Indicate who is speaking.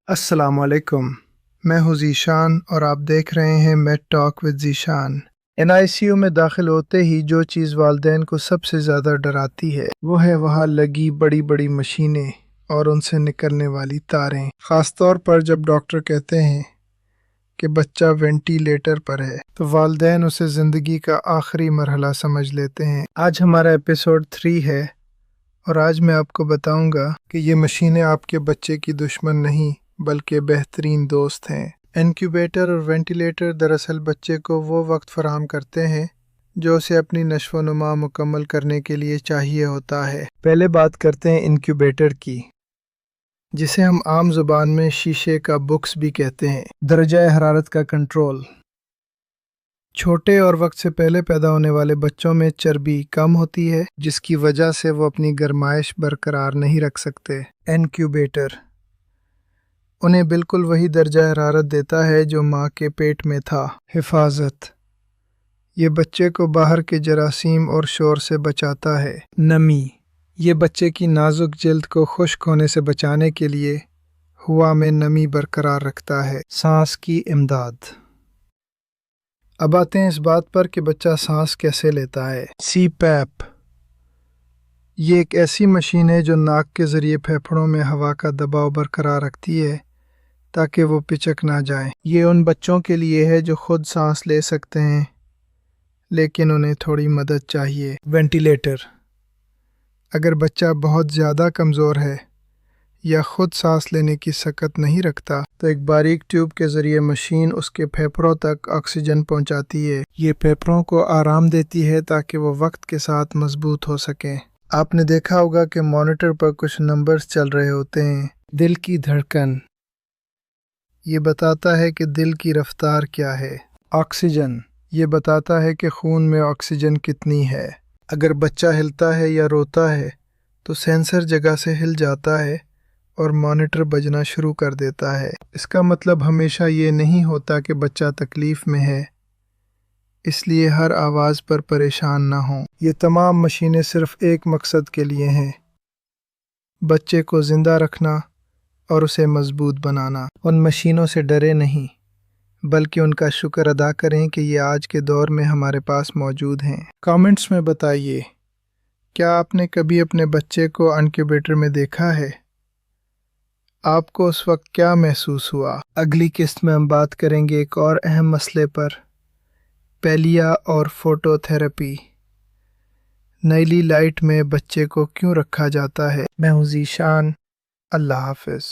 Speaker 1: अस्सलाम वालेकुम। मैं हूँ ज़ीशान और आप देख रहे हैं made talk with Zeeshan. NICU में दाखिल होते ही जो चीज़ वालिदैन को सबसे ज़्यादा डराती है वो है वहाँ लगी बड़ी बड़ी मशीनें और उनसे निकलने वाली तारें, ख़ास तौर पर जब डॉक्टर कहते हैं कि बच्चा वेंटिलेटर पर है तो वालिदैन उसे ज़िंदगी का आखिरी मरहला समझ लेते हैं। आज हमारा एपिसोड 3 है और आज मैं आपको बताऊंगा कि ये मशीनें आपके बच्चे की दुश्मन नहीं बल्कि बेहतरीन दोस्त हैं। इनक्यूबेटर और वेंटिलेटर दरअसल बच्चे को वो वक्त फराहम करते हैं जो उसे अपनी नश्व नुमा मुकम्मल करने के लिए चाहिए होता है। पहले बात करते हैं इनक्यूबेटर की, जिसे हम आम ज़ुबान में शीशे का बुक्स भी कहते हैं। दर्जा हरारत का कंट्रोल। छोटे और वक्त से पहले पैदा होने वाले बच्चों में चर्बी कम होती है जिसकी वजह से वो अपनी गर्माइश बरकरार नहीं रख सकते। इनक्यूबेटर उन्हें बिल्कुल वही दर्जा हरारत देता है जो माँ के पेट में था। हिफाजत ये बच्चे को बाहर के जरासीम और शोर से बचाता है। नमी ये बच्चे की नाजुक जल्द को खुश्क होने से बचाने के लिए हवा में नमी बरकरार रखता है। सांस की इमदाद। अब आते हैं इस बात पर कि बच्चा सांस कैसे लेता है। CPAP ये एक ऐसी मशीन है जो नाक के ज़रिए फेफड़ों में हवा का दबाव बरकरार रखती है ताकि वो पिचक ना जाए। ये उन बच्चों के लिए है जो खुद सांस ले सकते हैं लेकिन उन्हें थोड़ी मदद चाहिए। वेंटिलेटर अगर बच्चा बहुत ज़्यादा कमज़ोर है या खुद सांस लेने की सकत नहीं रखता तो एक बारीक ट्यूब के ज़रिए मशीन उसके फेफड़ों तक ऑक्सीजन पहुंचाती है। ये फेफड़ों को आराम देती है ताकि वो वक्त के साथ मजबूत हो सकें। आपने देखा होगा कि मॉनिटर पर कुछ नंबर्स चल रहे होते हैं। दिल की धड़कन ये बताता है कि दिल की रफ्तार क्या है। ऑक्सीजन ये बताता है कि खून में ऑक्सीजन कितनी है। अगर बच्चा हिलता है या रोता है तो सेंसर जगह से हिल जाता है और मॉनिटर बजना शुरू कर देता है। इसका मतलब हमेशा ये नहीं होता कि बच्चा तकलीफ़ में है, इसलिए हर आवाज़ पर परेशान ना हो। ये तमाम मशीनें सिर्फ़ एक मकसद के लिए हैं, बच्चे को ज़िंदा रखना और उसे मजबूत बनाना। उन मशीनों से डरे नहीं बल्कि उनका शुक्र अदा करें कि ये आज के दौर में हमारे पास मौजूद हैं। कमेंट्स में बताइए, क्या आपने कभी अपने बच्चे को इनक्यूबेटर में देखा है? आपको उस वक्त क्या महसूस हुआ? अगली किस्त में हम बात करेंगे एक और अहम मसले पर, पैलिया और फोटोथेरेपी। नीली लाइट में बच्चे को क्यों रखा जाता है? मैं हूँ ज़ीशान। अल्लाह हाफ़िज़।